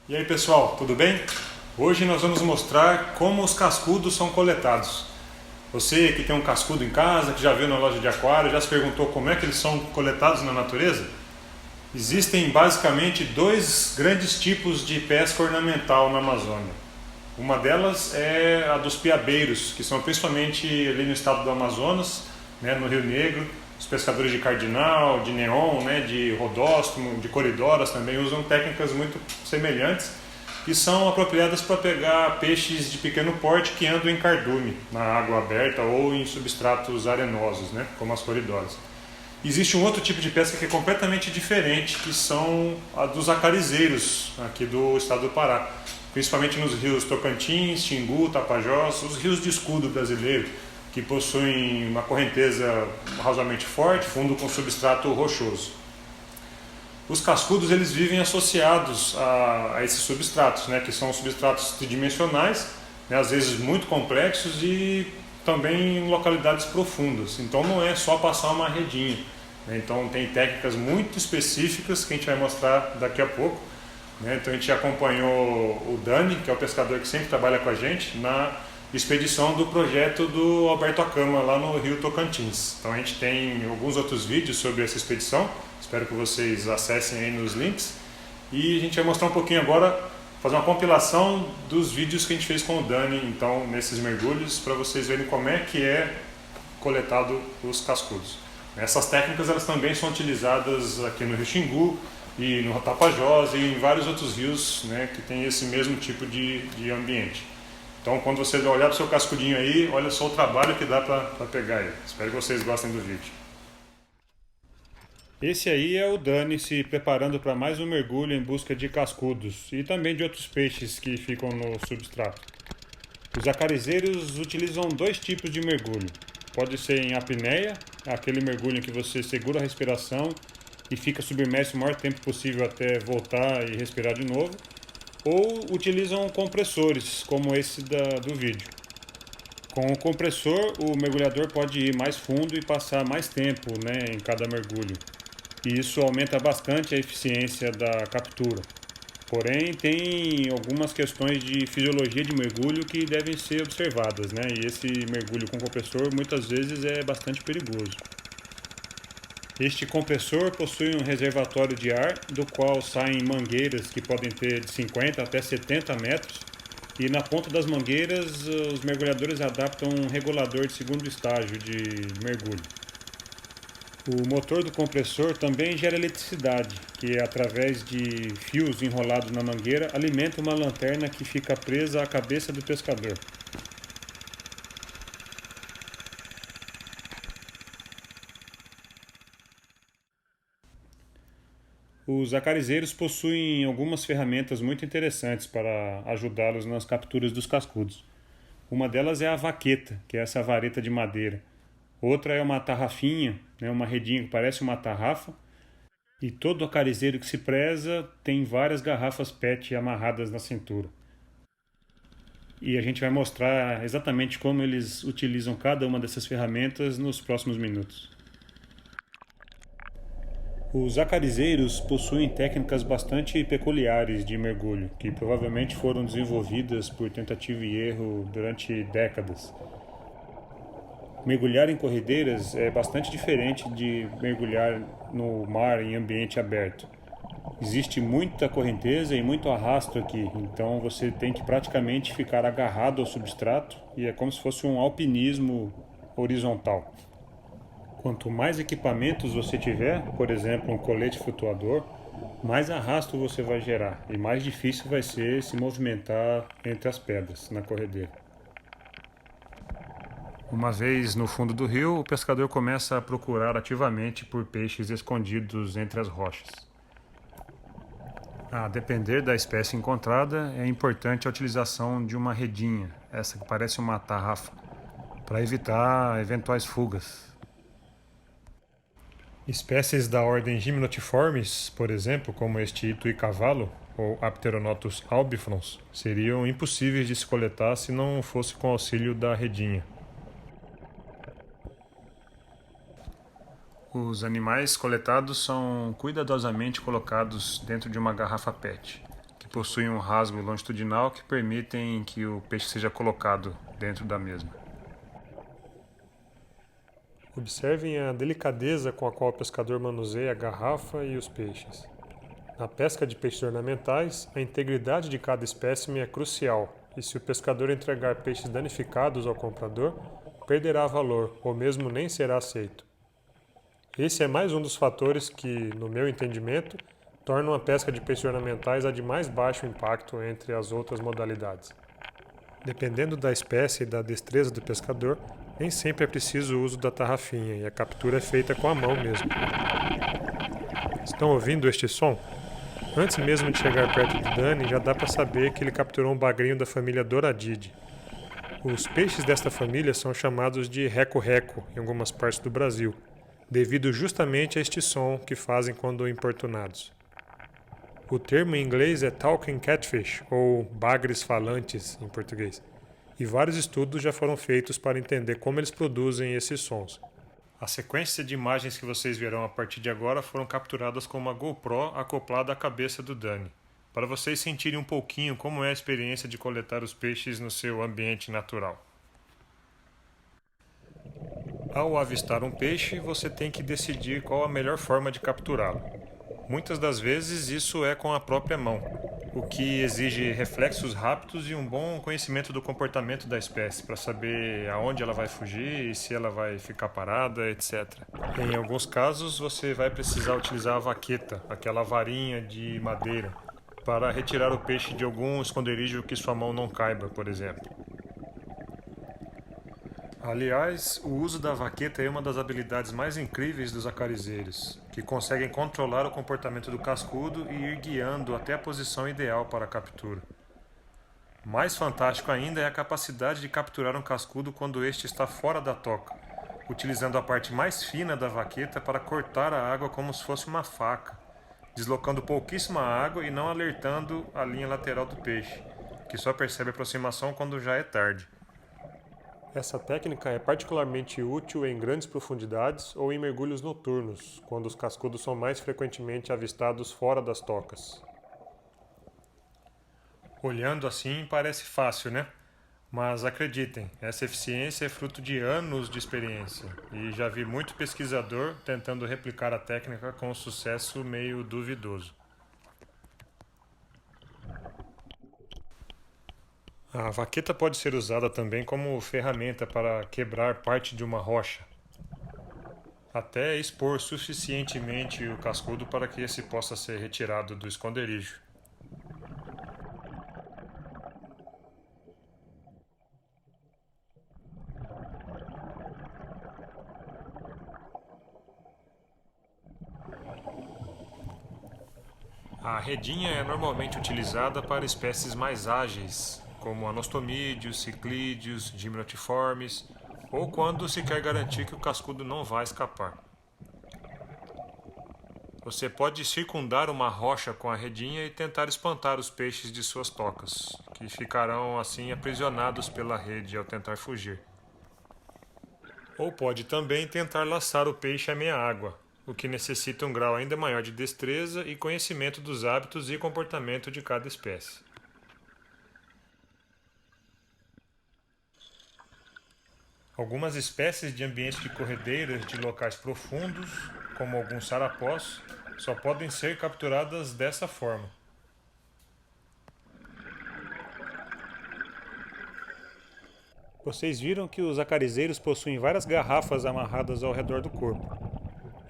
E aí pessoal, tudo bem? Hoje nós vamos mostrar como os cascudos são coletados. Você que tem um cascudo em casa, que já viu na loja de aquário, já se perguntou como é que eles são coletados na natureza? Existem basicamente dois grandes tipos de pesca ornamental na Amazônia. Uma delas é a dos piabeiros, que são principalmente ali no estado do Amazonas, né, no Rio Negro. Os pescadores de cardinal, de neon, né, de rodóstomo, de coridoras também usam técnicas muito semelhantes que são apropriadas para pegar peixes de pequeno porte que andam em cardume, na água aberta ou em substratos arenosos, né, como as coridoras. Existe um outro tipo de pesca que é completamente diferente, que são a dos acarizeiros aqui do estado do Pará, principalmente nos rios Tocantins, Xingu, Tapajós, os rios de escudo brasileiro, que possuem uma correnteza razoavelmente forte, fundo com substrato rochoso. Os cascudos eles vivem associados a esses substratos, né, que são substratos tridimensionais, né, às vezes muito complexos e também em localidades profundas. Então não é só passar uma redinha, né, então tem técnicas muito específicas que a gente vai mostrar daqui a pouco. Né, então a gente acompanhou o Dani, que é o pescador que sempre trabalha com a gente, na expedição do projeto do Alberto Acama lá no Rio Tocantins. Então a gente tem alguns outros vídeos sobre essa expedição, espero que vocês acessem aí nos links. E a gente vai mostrar um pouquinho agora, fazer uma compilação dos vídeos que a gente fez com o Dani, então nesses mergulhos, para vocês verem como é que é coletado os cascudos. Essas técnicas elas também são utilizadas aqui no Rio Xingu e no Tapajós e em vários outros rios, né, que tem esse mesmo tipo de ambiente. Então, quando você olhar para o seu cascudinho aí, olha só o trabalho que dá para pegar ele. Espero que vocês gostem do vídeo. Esse aí é o Dani se preparando para mais um mergulho em busca de cascudos e também de outros peixes que ficam no substrato. Os acarizeiros utilizam dois tipos de mergulho. Pode ser em apneia, aquele mergulho em que você segura a respiração e fica submerso o maior tempo possível até voltar e respirar de novo, ou utilizam compressores, como esse do vídeo. Com o compressor, o mergulhador pode ir mais fundo e passar mais tempo, né, em cada mergulho. E isso aumenta bastante a eficiência da captura. Porém, tem algumas questões de fisiologia de mergulho que devem ser observadas, né? E esse mergulho com compressor muitas vezes é bastante perigoso. Este compressor possui um reservatório de ar, do qual saem mangueiras que podem ter de 50 até 70 metros, e na ponta das mangueiras os mergulhadores adaptam um regulador de segundo estágio de mergulho. O motor do compressor também gera eletricidade, que através de fios enrolados na mangueira alimenta uma lanterna que fica presa à cabeça do pescador. Os acarizeiros possuem algumas ferramentas muito interessantes para ajudá-los nas capturas dos cascudos. Uma delas é a vaqueta, que é essa vareta de madeira. Outra é uma tarrafinha, né, uma redinha que parece uma tarrafa. E todo acarizeiro que se preza tem várias garrafas PET amarradas na cintura. E a gente vai mostrar exatamente como eles utilizam cada uma dessas ferramentas nos próximos minutos. Os acarizeiros possuem técnicas bastante peculiares de mergulho, que provavelmente foram desenvolvidas por tentativa e erro durante décadas. Mergulhar em corredeiras é bastante diferente de mergulhar no mar em ambiente aberto. Existe muita correnteza e muito arrasto aqui, então você tem que praticamente ficar agarrado ao substrato e é como se fosse um alpinismo horizontal. Quanto mais equipamentos você tiver, por exemplo, um colete flutuador, mais arrasto você vai gerar e mais difícil vai ser se movimentar entre as pedras na corredeira. Uma vez no fundo do rio, o pescador começa a procurar ativamente por peixes escondidos entre as rochas. A depender da espécie encontrada, é importante a utilização de uma redinha, essa que parece uma tarrafa, para evitar eventuais fugas. Espécies da ordem Gymnotiformes, por exemplo, como este ituicavalo, ou Apteronotus albifrons, seriam impossíveis de se coletar se não fosse com o auxílio da redinha. Os animais coletados são cuidadosamente colocados dentro de uma garrafa PET, que possuem um rasgo longitudinal que permitem que o peixe seja colocado dentro da mesma. Observem a delicadeza com a qual o pescador manuseia a garrafa e os peixes. Na pesca de peixes ornamentais, a integridade de cada espécime é crucial, e se o pescador entregar peixes danificados ao comprador, perderá valor ou mesmo nem será aceito. Esse é mais um dos fatores que, no meu entendimento, tornam a pesca de peixes ornamentais a de mais baixo impacto entre as outras modalidades. Dependendo da espécie e da destreza do pescador, nem sempre é preciso o uso da tarrafinha e a captura é feita com a mão mesmo. Estão ouvindo este som? Antes mesmo de chegar perto do Dani, já dá para saber que ele capturou um bagrinho da família Doradidae. Os peixes desta família são chamados de reco-reco em algumas partes do Brasil, devido justamente a este som que fazem quando importunados. O termo em inglês é talking catfish, ou bagres falantes em português, e vários estudos já foram feitos para entender como eles produzem esses sons. A sequência de imagens que vocês verão a partir de agora foram capturadas com uma GoPro acoplada à cabeça do Dani, para vocês sentirem um pouquinho como é a experiência de coletar os peixes no seu ambiente natural. Ao avistar um peixe, você tem que decidir qual a melhor forma de capturá-lo. Muitas das vezes isso é com a própria mão, o que exige reflexos rápidos e um bom conhecimento do comportamento da espécie para saber aonde ela vai fugir e se ela vai ficar parada, etc. Em alguns casos você vai precisar utilizar a vaqueta, aquela varinha de madeira, para retirar o peixe de algum esconderijo que sua mão não caiba, por exemplo. Aliás, o uso da vaqueta é uma das habilidades mais incríveis dos acariceiros, que conseguem controlar o comportamento do cascudo e ir guiando até a posição ideal para a captura. Mais fantástico ainda é a capacidade de capturar um cascudo quando este está fora da toca, utilizando a parte mais fina da vaqueta para cortar a água como se fosse uma faca, deslocando pouquíssima água e não alertando a linha lateral do peixe, que só percebe a aproximação quando já é tarde. Essa técnica é particularmente útil em grandes profundidades ou em mergulhos noturnos, quando os cascudos são mais frequentemente avistados fora das tocas. Olhando assim parece fácil, né? Mas acreditem, essa eficiência é fruto de anos de experiência e já vi muito pesquisador tentando replicar a técnica com um sucesso meio duvidoso. A vaqueta pode ser usada também como ferramenta para quebrar parte de uma rocha, até expor suficientemente o cascudo para que esse possa ser retirado do esconderijo. A redinha é normalmente utilizada para espécies mais ágeis, como anostomídeos, ciclídeos, gimnotiformes, ou quando se quer garantir que o cascudo não vai escapar. Você pode circundar uma rocha com a redinha e tentar espantar os peixes de suas tocas, que ficarão assim aprisionados pela rede ao tentar fugir. Ou pode também tentar laçar o peixe à meia água, o que necessita um grau ainda maior de destreza e conhecimento dos hábitos e comportamento de cada espécie. Algumas espécies de ambientes de corredeiras de locais profundos, como alguns sarapós, só podem ser capturadas dessa forma. Vocês viram que os acariceiros possuem várias garrafas amarradas ao redor do corpo.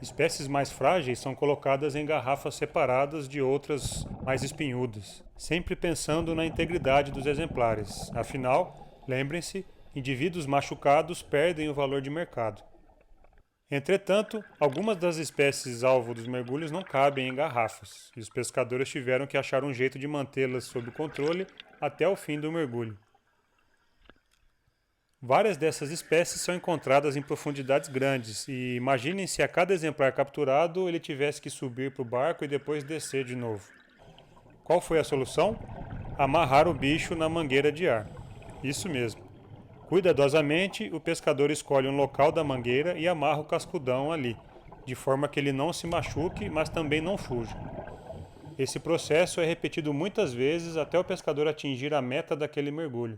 Espécies mais frágeis são colocadas em garrafas separadas de outras mais espinhudas, sempre pensando na integridade dos exemplares. Afinal, lembrem-se, indivíduos machucados perdem o valor de mercado. Entretanto, algumas das espécies alvo dos mergulhos não cabem em garrafas, e os pescadores tiveram que achar um jeito de mantê-las sob controle até o fim do mergulho. Várias dessas espécies são encontradas em profundidades grandes, e imaginem se a cada exemplar capturado ele tivesse que subir para o barco e depois descer de novo. Qual foi a solução? Amarrar o bicho na mangueira de ar. Isso mesmo. Cuidadosamente, o pescador escolhe um local da mangueira e amarra o cascudão ali, de forma que ele não se machuque, mas também não fuja. Esse processo é repetido muitas vezes até o pescador atingir a meta daquele mergulho.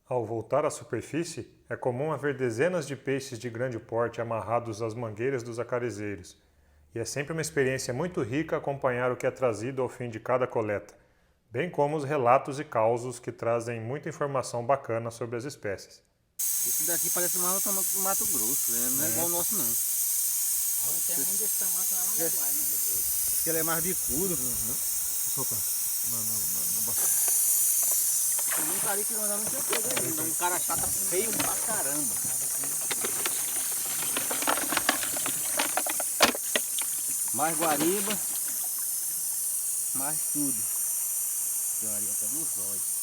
Ao voltar à superfície, é comum haver dezenas de peixes de grande porte amarrados às mangueiras dos acarezeiros, e é sempre uma experiência muito rica acompanhar o que é trazido ao fim de cada coleta, bem como os relatos e causos que trazem muita informação bacana sobre as espécies. Esse daqui parece mais o Mato Grosso, né? Não é igual o nosso não. Tem um desse tamanho lá no Uruguai, né? Acho que ele é mais bicudo. Solta. Na bacia. Tem um cara que nós não tinha pego ainda, um cara chato feio pra caramba. Mais guariba, mais tudo. Guariba até nos olhos.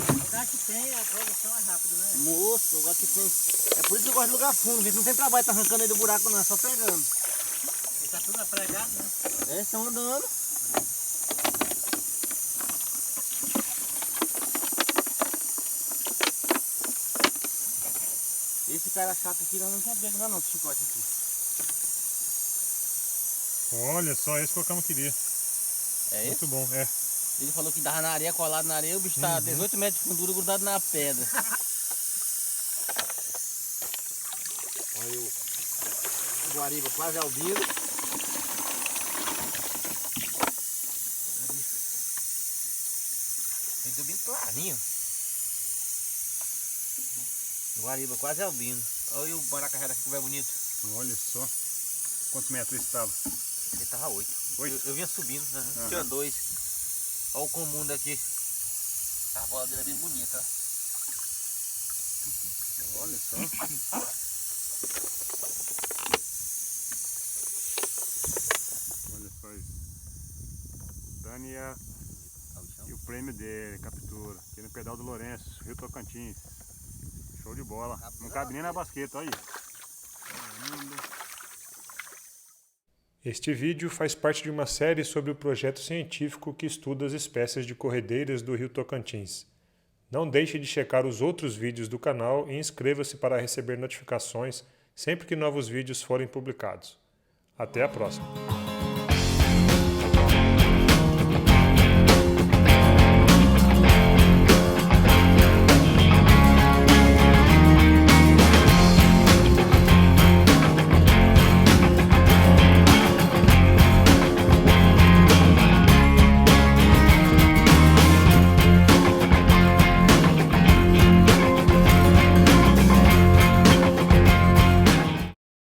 O lugar que tem, a produção é rápida, né? Moço, lugar que tem. É por isso que eu gosto de lugar fundo, porque não tem trabalho, tá arrancando aí do buraco não, é só pegando. E tá tudo apregado, né? É, estão andando. Esse cara chato aqui nós não tinha pego ainda não, esse chicote aqui. Olha só, esse foi o que eu não queria. É Muito esse? bom, é. Ele falou que dava na areia, colado na areia, o bicho tá 18 metros de fundura grudado na pedra. Olha o guariba quase albino. Ele deu bem clarinho. Guariba quase albino. Olha o baracajá daqui como é bonito. Olha só. Quantos metros estava? Ele tava 8. 8? Eu vinha subindo, tinha 2. Olha o comum daqui. A bola dele é bem bonita. Olha só. Olha só isso. Dania e o prêmio dele, captura. Aqui no pedal do Lourenço, Rio Tocantins. Show de bola. Não cabe nem na basqueta, olha aí. Este vídeo faz parte de uma série sobre o projeto científico que estuda as espécies de corredeiras do Rio Tocantins. Não deixe de checar os outros vídeos do canal e inscreva-se para receber notificações sempre que novos vídeos forem publicados. Até a próxima!